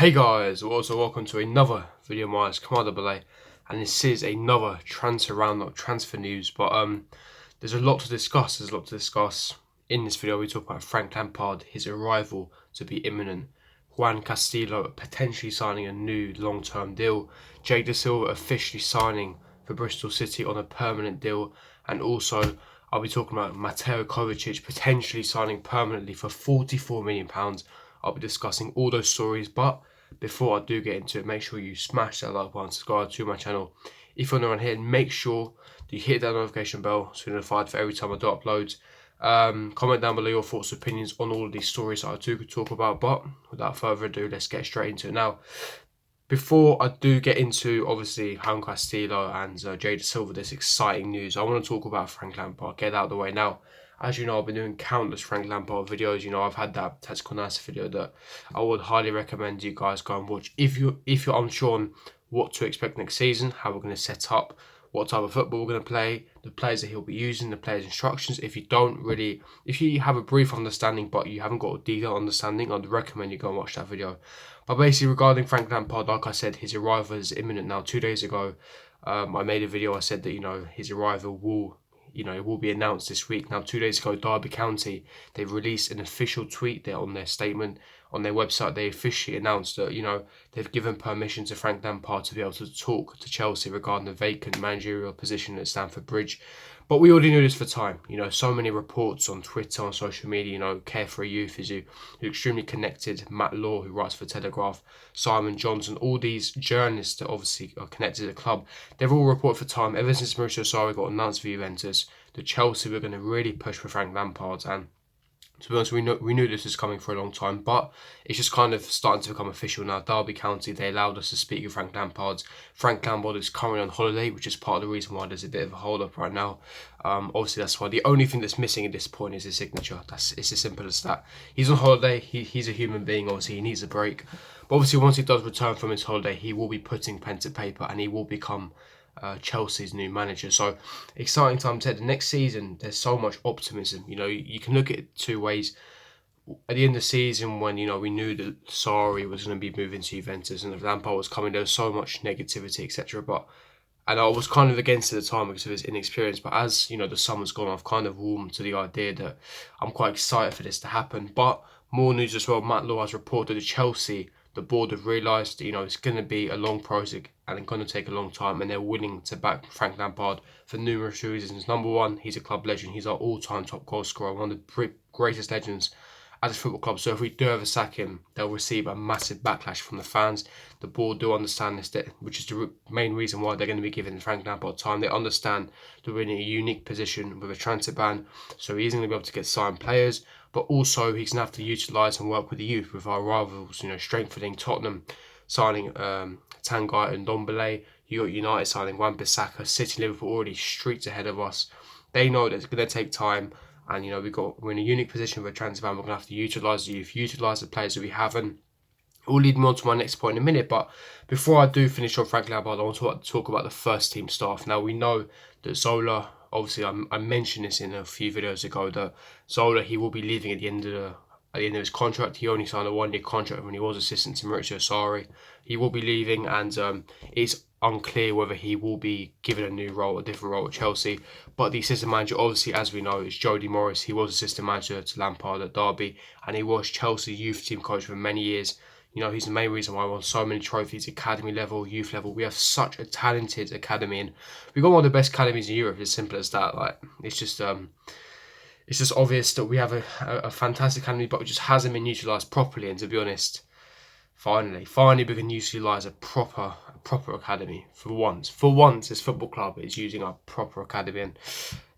Hey guys, also welcome to another video of mine. It's Commander Belay, and this is another transfer roundup, transfer news. But there's a lot to discuss. In this video. We talk about Frank Lampard, his arrival to be imminent, Juan Castillo potentially signing a new long-term deal, Jay Silva officially signing for Bristol City on a permanent deal, and also I'll be talking about Mateo Kovacic potentially signing permanently for £44 million. I'll be discussing all those stories, but before I do get into it, make sure you smash that like button, subscribe to my channel. If you're new on here, make sure you hit that notification bell so you're notified for every time I do upload. Comment down below your thoughts, opinions on all of these stories that I do talk about. But without further ado, let's get straight into it now. Before I do get into, obviously, Juan Castillo and Jay Silva, this exciting news, I want to talk about Frank Lampard. Get out of the way now. As you know, I've been doing countless Frank Lampard videos. You know, I've had that Tactical Analysis video that I would highly recommend you guys go and watch. If you're unsure on what to expect next season, how we're going to set up, what type of football we're going to play, the players that he'll be using, the players' instructions. If you have a brief understanding but you haven't got a detailed understanding, I'd recommend you go and watch that video. But basically, regarding Frank Lampard, like I said, his arrival is imminent now. 2 days ago, I made a video. I said that, his arrival will it will be announced this week. Now, 2 days ago, Derby County, they've released an official tweet there on their statement, on their website. They officially announced that, they've given permission to Frank Lampard to be able to talk to Chelsea regarding the vacant managerial position at Stamford Bridge. But we already knew this for time. So many reports on Twitter, on social media. Carefree Youth is who's extremely connected. Matt Law, who writes for Telegraph. Simon Johnson. All these journalists that obviously are connected to the club. They've all reported for time. Ever since Mauricio Sarri got announced for Juventus, that Chelsea were going to really push for Frank Lampard. And to be honest, we knew this was coming for a long time, but it's just kind of starting to become official now. Derby County, they allowed us to speak with Frank Lampard. Frank Lampard is currently on holiday, which is part of the reason why there's a bit of a hold-up right now. Obviously, that's why the only thing that's missing at this point is his signature. It's as simple as that. He's on holiday. He's a human being. Obviously, he needs a break. But obviously, once he does return from his holiday, he will be putting pen to paper and he will become Chelsea's new manager. So exciting times ahead. The next season, there's so much optimism. You can look at it two ways. At the end of the season, when we knew that Sarri was going to be moving to Juventus and if Lampard was coming, there was so much negativity, etc. And I was kind of against it at the time because of his inexperience. But as the summer's gone, I've kind of warmed to the idea that I'm quite excited for this to happen. But more news as well. Matt Law has reported that Chelsea, the board have realised that, it's going to be a long process and it's going to take a long time, and they're willing to back Frank Lampard for numerous reasons. Number one, he's a club legend. He's our all-time top goal scorer, one of the greatest legends at this football club. So if we do ever sack him, they'll receive a massive backlash from the fans. The board do understand this, which is the main reason why they're going to be giving Frank Lampard time. They understand that we're in a unique position with a transfer ban, so he's going to be able to get signed players, but also he's going to have to utilise and work with the youth, with our rivals, strengthening Tottenham, signing Tanguy and Ndombele. You got United signing Wan-Bissaka. City and Liverpool already streets ahead of us. They know that it's going to take time, and we're in a unique position with a transfer ban. We're going to have to utilise the youth, utilise the players that we have, and it will lead me on to my next point in a minute. But before I do finish on Frank Lampard, I want to talk about the first team staff. Now, we know that Zola, obviously I mentioned this in a few videos ago, that Zola, he will be leaving at the end of his contract. He only signed a 1-year contract when he was assistant to Mauricio Sarri. He will be leaving, and it's unclear whether he will be given a different role at Chelsea. But the assistant manager, obviously, as we know, is Jody Morris. He was assistant manager to Lampard at Derby, and he was Chelsea youth team coach for many years. He's the main reason why we won so many trophies, academy level, youth level. We have such a talented academy, and we've got one of the best academies in Europe. It's as simple as that. It's just obvious that we have a fantastic academy, but it just hasn't been utilised properly. And to be honest, finally we can utilise a proper academy for once. For once, this football club is using a proper academy, and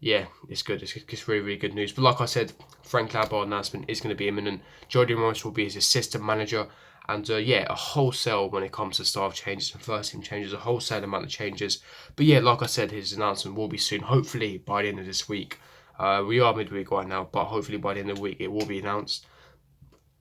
yeah, it's good. It's really, really good news. But like I said, Frank Lampard announcement is going to be imminent. Jody Morris will be his assistant manager. And a wholesale when it comes to staff changes and first team changes, a wholesale amount of changes. But yeah, like I said, his announcement will be soon, hopefully by the end of this week. We are midweek right now, but hopefully by the end of the week it will be announced.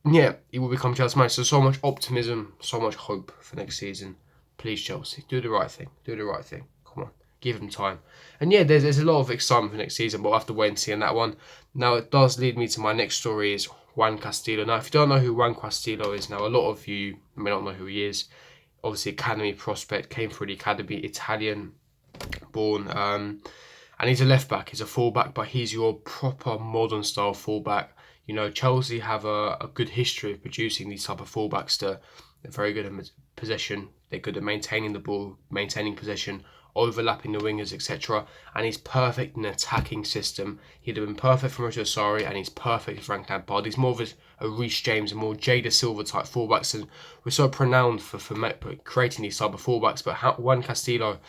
Yeah, he will become Chelsea's manager. So much optimism, so much hope for next season. Please, Chelsea, do the right thing. Do the right thing. Come on, give them time. And yeah, there's a lot of excitement for next season, but we'll have to wait and see on that one. Now, it does lead me to my next story is Juan Castillo. Now, if you don't know who Juan Castillo is, now a lot of you may not know who he is. Obviously, academy prospect, came through the academy, Italian born, and he's a left back. He's a fullback, but he's your proper modern style fullback. You know, Chelsea have a good history of producing these type of fullbacks that are very good at possession. They're good at maintaining the ball, maintaining possession, overlapping the wingers, etc. And he's perfect in an attacking system. He'd have been perfect for Maurizio Sarri, and he's perfect for Frank Lampard. He's more of a Reece James, a more Jada Silva type fullbacks, and we're so renowned for creating these type of fullbacks. But Juan Castillo,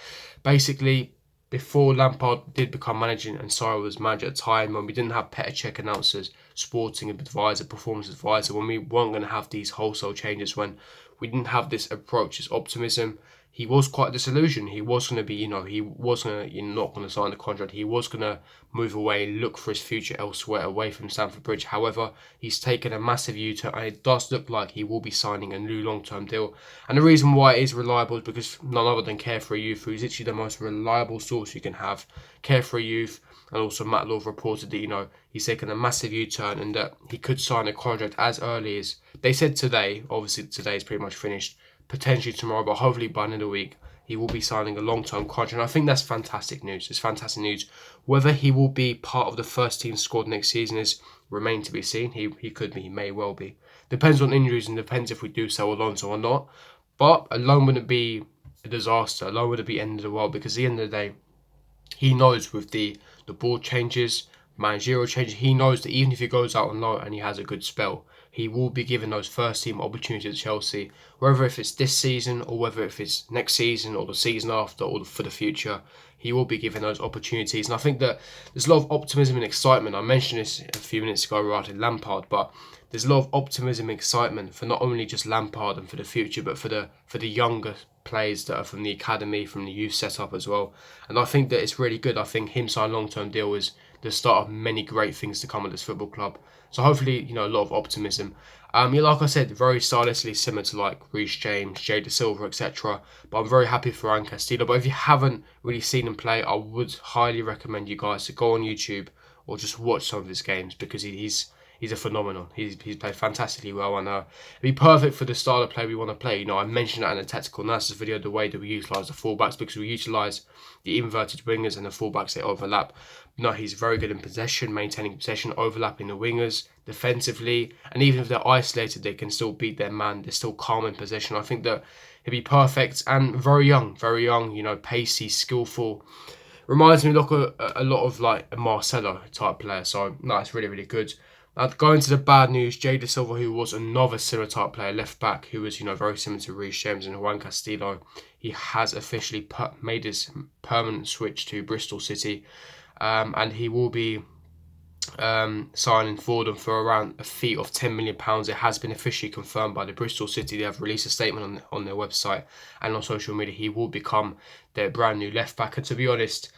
basically, before Lampard did become manager and Sarri was manager at a time when we didn't have Petr announcers, sporting advisor, performance advisor, when we weren't going to have these wholesale changes, when we didn't have this approach, this optimism, he was quite disillusioned. He was going to be, he was going to not going to sign the contract. He was going to move away and look for his future elsewhere, away from Stamford Bridge. However, he's taken a massive U-turn, and it does look like he will be signing a new long-term deal. And the reason why it is reliable is because none other than Carefree Youth, who's literally the most reliable source you can have. Carefree Youth, and also Matt Love reported that, he's taken a massive U-turn and that he could sign a contract as early as, they said today, obviously today is pretty much finished, potentially tomorrow, but hopefully by the end of the week, he will be signing a long-term contract. And I think that's fantastic news. It's fantastic news. Whether he will be part of the first team squad next season is remain to be seen. He could be, he may well be. Depends on injuries and depends if we do sell Alonso or not. But a loan wouldn't be a disaster. A loan wouldn't be end of the world, because at the end of the day, he knows with the board changes, managerial changes, he knows that even if he goes out on loan and he has a good spell, he will be given those first team opportunities at Chelsea, whether if it's this season or whether if it's next season or the season after or for the future, he will be given those opportunities. And I think that there's a lot of optimism and excitement. I mentioned this a few minutes ago regarding Lampard, but there's a lot of optimism and excitement for not only just Lampard and for the future, but for the younger players that are from the academy, from the youth setup as well. And I think that it's really good. I think him signing a long-term deal is the start of many great things to come at this football club. So hopefully, a lot of optimism. Like I said, very stylistically similar to like Reece James, Jada Silva, etc. But I'm very happy for Juan Castillo. But if you haven't really seen him play, I would highly recommend you guys to go on YouTube or just watch some of his games, because he's a phenomenon. He's played fantastically well, and it'd be perfect for the style of play we want to play. I mentioned that in a tactical analysis video, the way that we utilise the fullbacks, because we utilise the inverted wingers and the fullbacks, they overlap. He's very good in possession, maintaining possession, overlapping the wingers defensively, and even if they're isolated, they can still beat their man. They're still calm in possession. I think that he'd be perfect, and very young, pacey, skillful. Reminds me a lot of like a Marcelo type player. So no, it's really, really good. Now, going to the bad news, Jada Silva, who was another similar type player, left back, who was very similar to Reece James and Juan Castillo, he has officially made his permanent switch to Bristol City, and he will be signing for them for around a fee of £10 million. It has been officially confirmed by the Bristol City. They have released a statement on their website and on social media. He will become their brand new left back, and to be honest,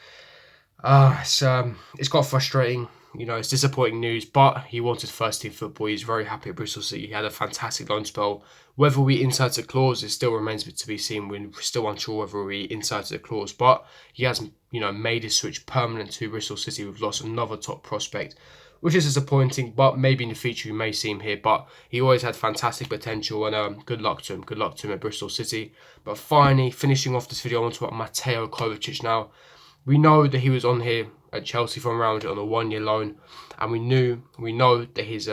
it's got frustrating. It's disappointing news, but he wanted first team football. He's very happy at Bristol City. He had a fantastic loan spell. Whether we insert a clause, it still remains to be seen. We're still unsure whether we inserted a clause, but he has, made his switch permanent to Bristol City. We've lost another top prospect, which is disappointing, but maybe in the future we may see him here. But he always had fantastic potential, and good luck to him. Good luck to him at Bristol City. But finally, finishing off this video, I want to talk about Mateo Kovacic now. We know that he was on here at Chelsea from around on a 1-year loan, and we know that his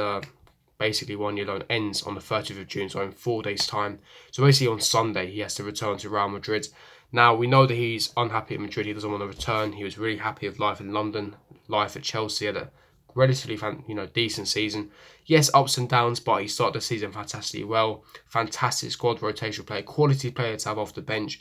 basically 1-year loan ends on the 30th of June, so in 4 days' time. So basically on Sunday he has to return to Real Madrid. Now we know that he's unhappy at Madrid. He doesn't want to return. He was really happy with life in London, life at Chelsea, had a relatively decent season. Yes, ups and downs, but he started the season fantastically well. Fantastic squad rotational player, quality player to have off the bench.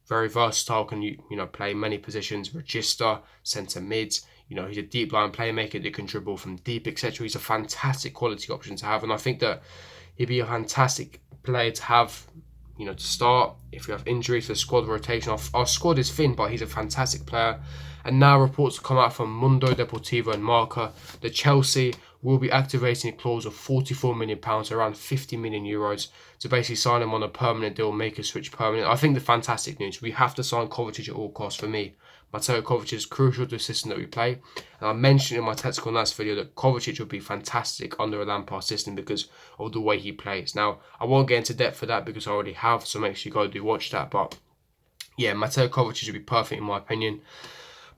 Very versatile, can play many positions, register, centre mids. He's a deep line playmaker that can dribble from deep, etc. He's a fantastic quality option to have, and I think that he'd be a fantastic player to have, to start if we have injuries for squad rotation. Our squad is thin, but he's a fantastic player. And now reports come out from Mundo Deportivo and Marca that Chelsea will be activating a clause of £44 million, around €50 million, to basically sign him on a permanent deal, make a switch permanent. I think the fantastic news. We have to sign Kovacic at all costs for me. Mateo Kovacic is crucial to the system that we play. And I mentioned in my tactical analysis video that Kovacic would be fantastic under a Lampard system because of the way he plays. Now, I won't get into depth for that because I already have, so make sure you go do watch that. But yeah, Mateo Kovacic would be perfect in my opinion.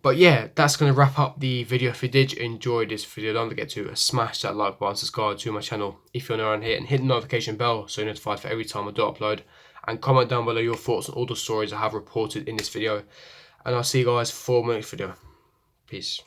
But yeah, that's going to wrap up the video. If you did enjoy this video, don't forget to smash that like button, subscribe to my channel if you're new around here, and hit the notification bell so you're notified for every time I do upload. And comment down below your thoughts on all the stories I have reported in this video. And I'll see you guys for my next video. Peace.